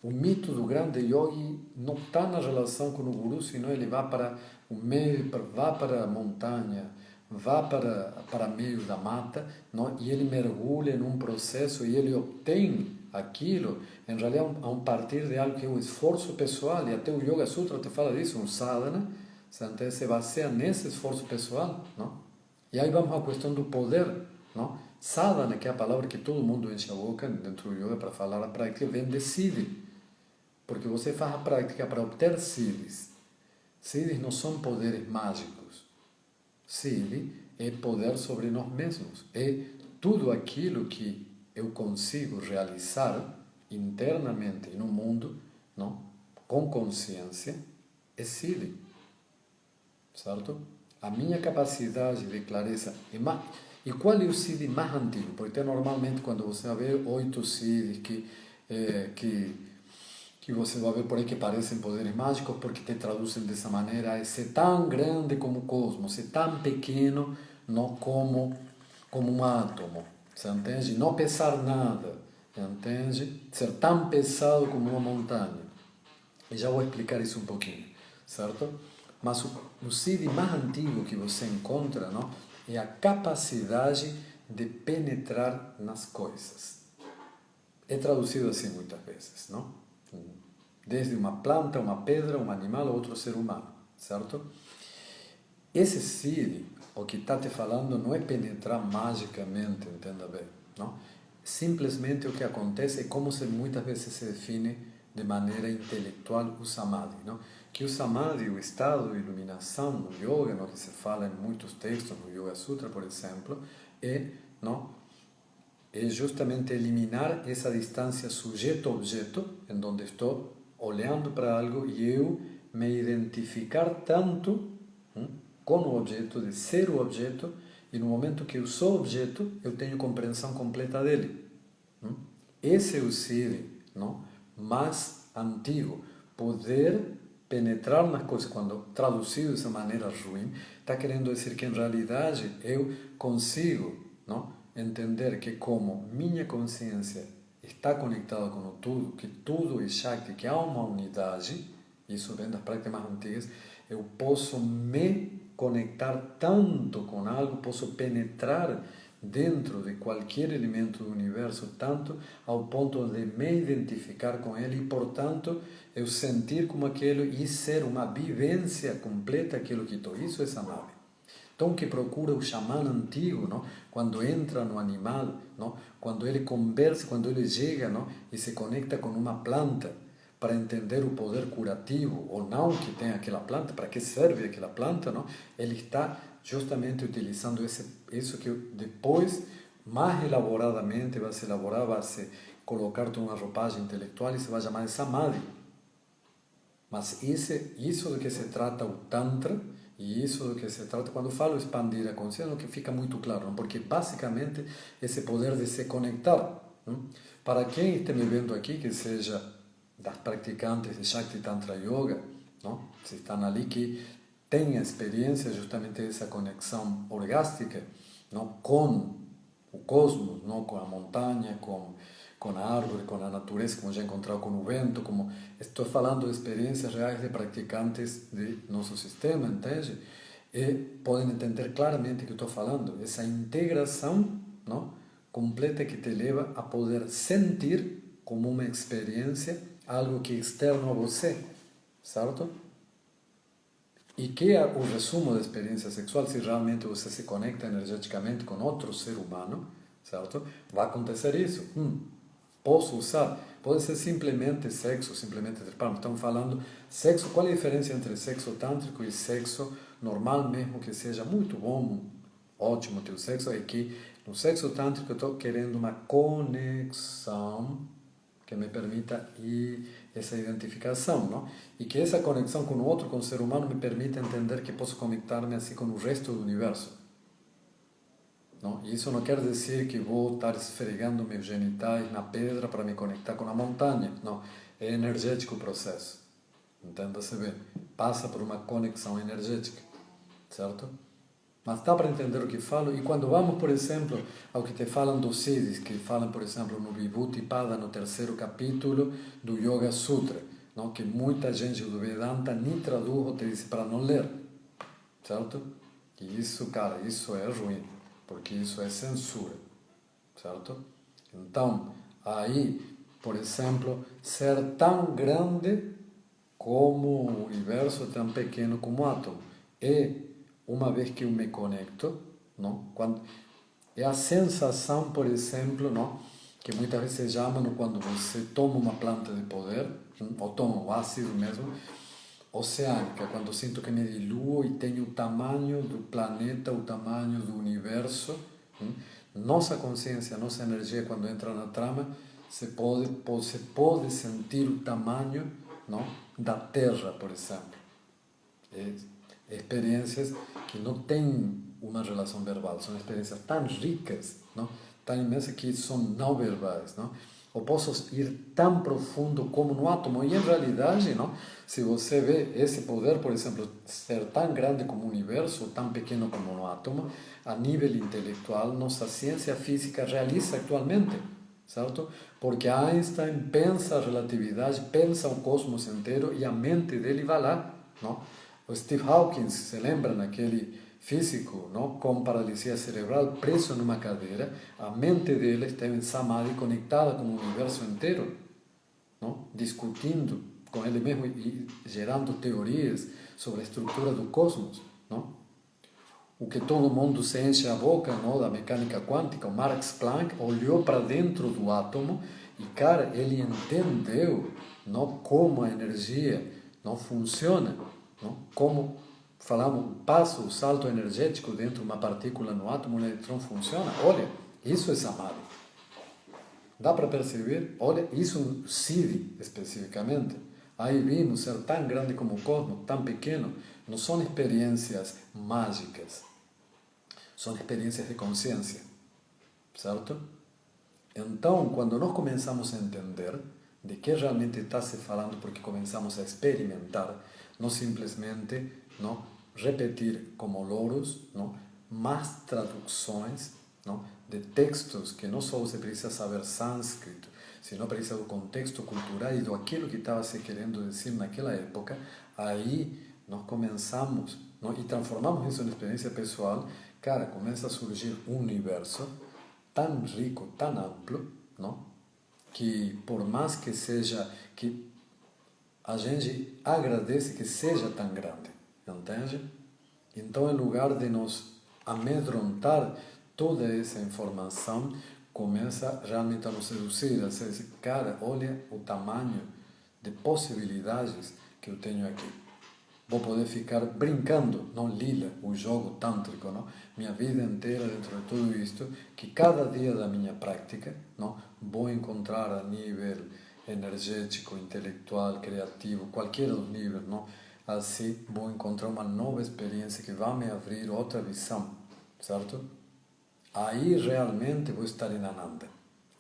O mito do grande yogi não está na relação com o guru, senão ele vai para o meio, vai para a montanha, vai para meio da mata, não? E ele mergulha num processo e ele obtém aquilo, em realidade, a partir de algo que é um esforço pessoal, e até o Yoga Sutra te fala disso, um sadhana, se baseia nesse esforço pessoal, não? E aí vamos à questão do poder, não? Sadhana, que é a palavra que todo mundo enche a boca dentro do yoga para falar a prática, vem de siddhi. Porque você faz a prática para obter siddhis. Siddhis não são poderes mágicos. Siddhi é poder sobre nós mesmos. É tudo aquilo que eu consigo realizar internamente no mundo, não? Com consciência, é siddhi. Certo? A minha capacidade de clareza é mais... E qual é o siddhi mais antigo? Porque normalmente quando você vê 8 siddhis que você vai ver por aí que parecem poderes mágicos porque te traduzem dessa maneira, é ser tão grande como o cosmos, ser tão pequeno não como um átomo, você entende? Não pesar nada, entende? Ser tão pesado como uma montanha. E já vou explicar isso um pouquinho, certo? Mas o siddhi mais antigo que você encontra, não, é a capacidade de penetrar nas coisas. É traduzido assim muitas vezes, não? Desde uma planta, uma pedra, um animal ou outro ser humano, certo? Esse siddhi, o que está te falando, não é penetrar magicamente, entenda bem, não? Simplesmente o que acontece é como muitas vezes se define de maneira intelectual o samadhi, não? Que o samadhi, o estado de iluminação no yoga, no que se fala em muitos textos, no Yoga Sutra, por exemplo, não? É justamente eliminar essa distância sujeito-objeto, em onde estou olhando para algo e eu me identificar tanto com o objeto, de ser o objeto, e no momento que eu sou objeto, eu tenho compreensão completa dele. Esse é o siddhi, não? Mais antigo. Poder penetrar nas coisas, quando traduzido dessa maneira ruim, está querendo dizer que, em realidade, eu consigo, não, entender que como minha consciência está conectada com o tudo, que tudo é Shakti, que há uma unidade, isso vem das práticas mais antigas, eu posso me conectar tanto com algo, posso penetrar dentro de qualquer elemento do universo, tanto ao ponto de me identificar com ele e, portanto, eu sentir como aquilo e ser uma vivência completa aquilo que estou. Isso é samadhi. Então, que procura o xamã antigo, não? Quando entra no animal, não? Quando ele conversa, quando ele chega, não? E se conecta com uma planta para entender o poder curativo ou não que tem aquela planta, para que serve aquela planta, não? Ele está justamente utilizando isso que depois, mais elaboradamente, vai se elaborar, vai se colocar uma roupagem intelectual e se vai chamar de samadhi. Mas isso do que se trata o Tantra, e isso do que se trata, quando falo expandir a consciência, é o que fica muito claro, não? Porque basicamente esse poder de se conectar. Não? Para quem está me vendo aqui, que seja das praticantes de Shakti Tantra Yoga, não? Se estão ali que têm a experiência justamente dessa conexão orgástica, não? Com o cosmos, não? Com a montanha, com a árvore, com a natureza, como já encontrou com o vento, como estou falando de experiências reais de praticantes de nosso sistema, entende? E podem entender claramente o que estou falando, essa integração, não? Completa que te leva a poder sentir como uma experiência algo que é externo a você, certo? E que é o resumo da experiência sexual, se realmente você se conecta energeticamente com outro ser humano, certo? Vai acontecer isso. Posso usar. Pode ser simplesmente sexo, simplesmente trepar. Estamos falando sexo. Qual é a diferença entre sexo tântrico e sexo normal, mesmo que seja muito bom, ótimo teu sexo? É que no sexo tântrico eu estou querendo uma conexão que me permita essa identificação, não? E que essa conexão com o outro, com o ser humano, me permita entender que posso conectar-me assim com o resto do universo. Não? E isso não quer dizer que vou estar esfregando meus genitais na pedra para me conectar com a montanha. Não. É energético o processo. Entenda-se bem. Passa por uma conexão energética. Certo? Mas dá para entender o que falo. E quando vamos, por exemplo, ao que te falam dos Siddhis, que falam, por exemplo, no Vibhuti-pada, no 3º capítulo do Yoga Sutra, não? Que muita gente do Vedanta nem traduz ou te diz para não ler. Certo? E isso, cara, isso é ruim, porque isso é censura, certo? Então, aí, por exemplo, ser tão grande como o universo, tão pequeno como o átomo. E, uma vez que eu me conecto, não? Quando, é a sensação, por exemplo, não? Que muitas vezes chamam quando você toma uma planta de poder, ou toma o ácido mesmo, oceânica, quando sinto que me diluo e tenho o tamanho do planeta, o tamanho do universo. Nossa consciência, nossa energia, quando entra na trama, se pode sentir o tamanho, não? Da Terra, por exemplo. Experiências que não têm uma relação verbal, são experiências tão ricas, não? Tão imensas que são não verbais, não? Ou posso ir tão profundo como no átomo. E em realidade, não? Se você vê esse poder, por exemplo, ser tão grande como o universo, tão pequeno como no átomo, a nível intelectual, nossa ciência física realiza atualmente, certo? Porque Einstein pensa a relatividade, pensa o cosmos inteiro e a mente dele vai lá, não? O Steve Hawking, se lembra naquele físico, não? Com paralisia cerebral, preso numa cadeira, a mente dele estava em samadhi conectada com o universo inteiro, não? Discutindo com ele mesmo e gerando teorias sobre a estrutura do cosmos, não? O que todo mundo se enche a boca, não? Da mecânica quântica, o Max Planck olhou para dentro do átomo e, cara, ele entendeu, não? Como a energia não funciona, não? Como falamos, o salto energético dentro de uma partícula no átomo, o eletrão funciona. Olha, isso é samadhi. Dá para perceber? Olha, isso Siddhi especificamente. Aí vimos ser tão grande como o cosmos, tão pequeno. Não são experiências mágicas. São experiências de consciência. Certo? Então, quando nós começamos a entender de que realmente está se falando, porque começamos a experimentar, não simplesmente não repetir como louros, não, mas traduções, não, de textos que não só você precisa saber sânscrito, senão precisa do contexto cultural e do aquilo que estava se querendo dizer naquela época. Aí nós começamos, não, e transformamos isso em experiência pessoal. Cara, começa a surgir um universo tão rico, tão amplo, não? Que por mais que seja, que a gente agradece que seja tão grande, entende? Então, em lugar de nos amedrontar, toda essa informação começa realmente a nos seduzir, a dizer, cara, olha o tamanho de possibilidades que eu tenho aqui. Vou poder ficar brincando, não lila, o jogo tântrico, não? Minha vida inteira dentro de tudo isto, que cada dia da minha prática, não? Vou encontrar a nível energético, intelectual, criativo, qualquer dos níveis, não? Assim, vou encontrar uma nova experiência que vai me abrir outra visão, certo? Aí realmente vou estar em Ananda,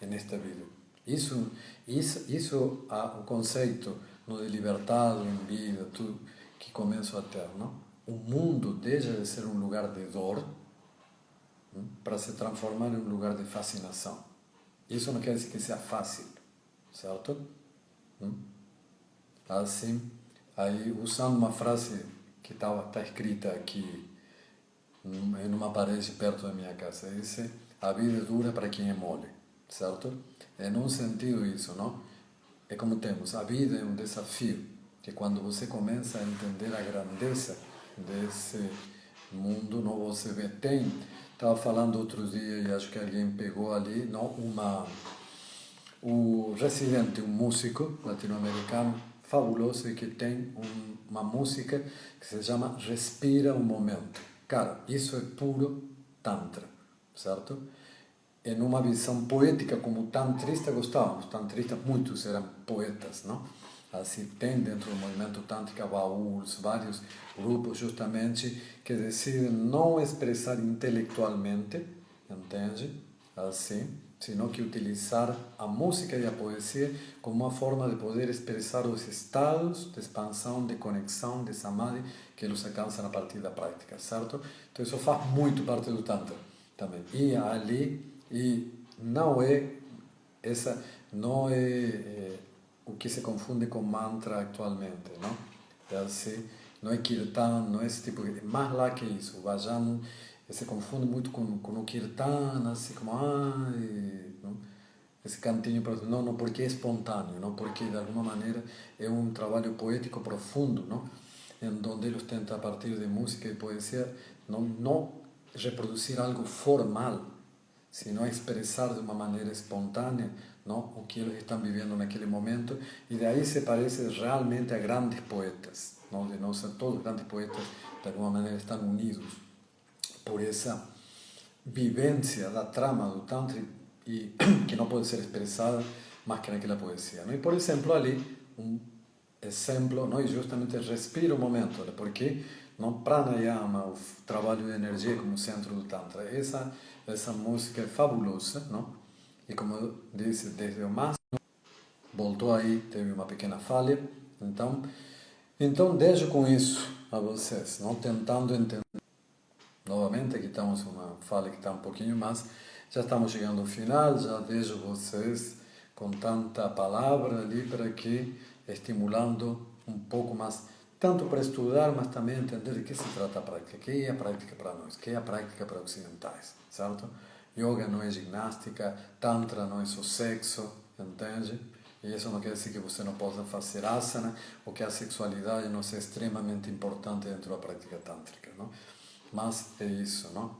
nesta vida. Isso o conceito no de liberdade, em vida, tudo que começo a ter, não? O mundo deixa de ser um lugar de dor para se transformar em um lugar de fascinação. Isso não quer dizer que seja fácil, certo? Assim, aí usando uma frase que tá escrita aqui em uma parede perto da minha casa, diz: a vida é dura para quem é mole, certo? É num sentido isso, não? É como temos, a vida é um desafio, que quando você começa a entender a grandeza desse mundo, não, você vê, estava falando outro dia e acho que alguém pegou ali, não, o Residente, um músico latino-americano fabuloso e que tem uma música que se chama Respira um Momento. Cara, isso é puro Tantra, certo? Em uma visão poética como tantrista gostávamos. Tantristas, muitos eram poetas, não? Assim, tem dentro do movimento tântrica baús, vários grupos justamente que decidem não expressar intelectualmente, entende? Assim, sino que utilizar a música e a poesia como uma forma de poder expressar os estados de expansão, de conexão, de samadhi que eles alcançam a partir da prática, certo? Então isso faz muito parte do Tantra também. E ali, e não é essa, não é o que se confunde com mantra atualmente, não? É assim, não é kirtan, não é esse tipo de... Mais lá que isso, o bhajan se confunde muito com o kirtan, assim como, não? Esse cantinho, não, não, porque é espontâneo, não, porque de alguma maneira é um trabalho poético profundo, não? Em onde eles tentam, a partir de música e poesia, não reproduzir algo formal, sino expressar de uma maneira espontânea, não, o que eles estão vivendo naquele momento, e daí se parece realmente a grandes poetas, não? De nós, todos os grandes poetas de alguma maneira estão unidos por essa vivência da trama do Tantra e que não pode ser expressada mais que naquela poesia, não? E por exemplo ali exemplo, não? E justamente respira o momento, porque não, pranayama, o trabalho de energia como centro do Tantra, essa música é fabulosa, não? E como eu disse, desde o máximo, voltou aí, teve uma pequena falha, então deixo com isso a vocês, não? Tentando entender. Novamente, aqui estamos uma fala que está um pouquinho mais, já estamos chegando ao final, já deixo vocês com tanta palavra ali para que, estimulando um pouco mais, tanto para estudar, mas também entender de que se trata a prática, que é a prática para nós, que é a prática para ocidentais, certo? Yoga não é ginástica, Tantra não é só sexo, entende? E isso não quer dizer que você não possa fazer asana, ou que a sexualidade não seja extremamente importante dentro da prática tântrica, não? Mas é isso, não?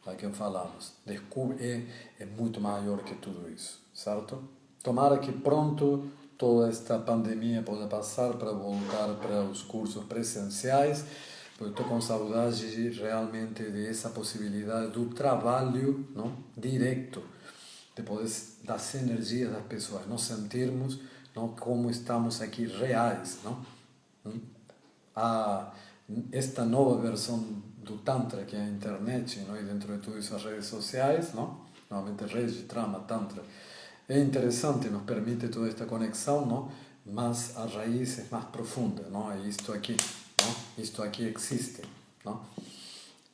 É que falamos. Descobrir é muito maior que tudo isso, certo? Tomara que pronto toda esta pandemia possa passar para voltar para os cursos presenciais, porque estou com saudade realmente dessa possibilidade do trabalho, não? Direto, de poder das energias das pessoas, nós sentirmos, não, como estamos aqui reais, não? Esta nova versão do Tantra, que é a internet, não? E dentro de tudo isso as redes sociais, não? Normalmente redes de trama, Tantra, é interessante, nos permite toda esta conexão, não? Mas a raiz é mais profunda, não? É isto aqui, não? Isto aqui existe, não?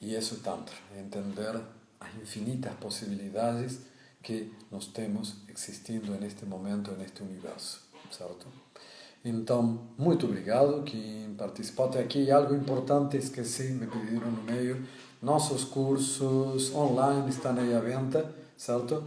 E isso é Tantra, é entender as infinitas possibilidades que nós temos existindo neste momento, neste universo, certo? Então, muito obrigado quem participou até aqui. Algo importante esqueci, me pediram no meio. Nossos cursos online estão aí à venda, certo?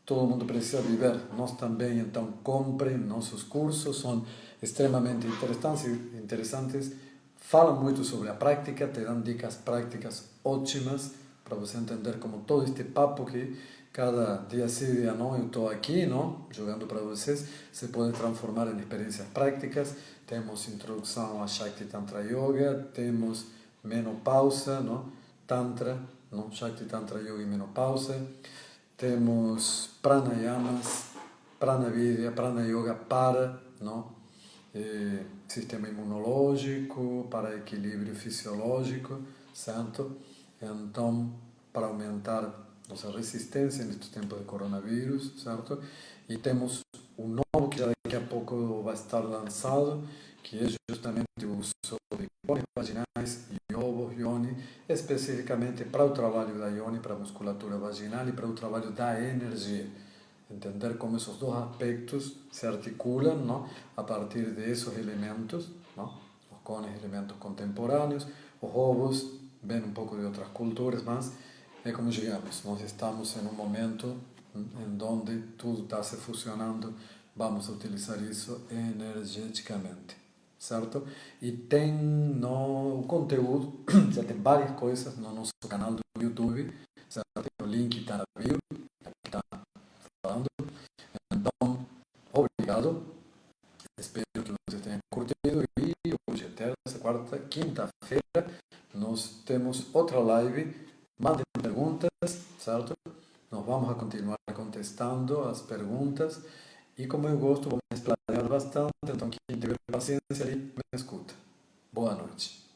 Todo mundo precisa viver. Nós também, então, comprem nossos cursos. São extremamente interessantes. Falam muito sobre a prática, te dão dicas práticas ótimas para você entender como todo este papo que cada dia sim, dia não, eu estou aqui, não? Jogando para vocês, se pode transformar em experiências práticas. Temos introdução a Shakti Tantra Yoga, temos menopausa, não? Tantra, não? Shakti Tantra Yoga e menopausa. Temos pranayamas, pranavidya, prana yoga para, não? Sistema imunológico, para equilíbrio fisiológico, certo? Então, para aumentar nossa resistência neste tempo de coronavírus, certo? E temos o novo que já daqui a pouco vai estar lançado, que é justamente o uso de cones vaginais e ovos Ioni, especificamente para o trabalho da Ioni, para a musculatura vaginal e para o trabalho da energia. Entender como esses dois aspectos se articulam, não? A partir desses elementos, não? Os cones, elementos contemporâneos, os ovos vêm um pouco de outras culturas, mas é como digamos, nós estamos em um momento em onde tudo está se fusionando, vamos utilizar isso energeticamente, certo? E tem no conteúdo, já tem várias coisas no nosso canal do YouTube, certo? O link está na bio, está falando. Então, obrigado. Espero que vocês tenham curtido e hoje é terça, quarta, quinta-feira nós temos outra live. Mandem perguntas, certo? Nós vamos a continuar contestando as perguntas e como eu gosto, vou me explayar bastante, então quem tiver paciência aí, me escuta. Boa noite.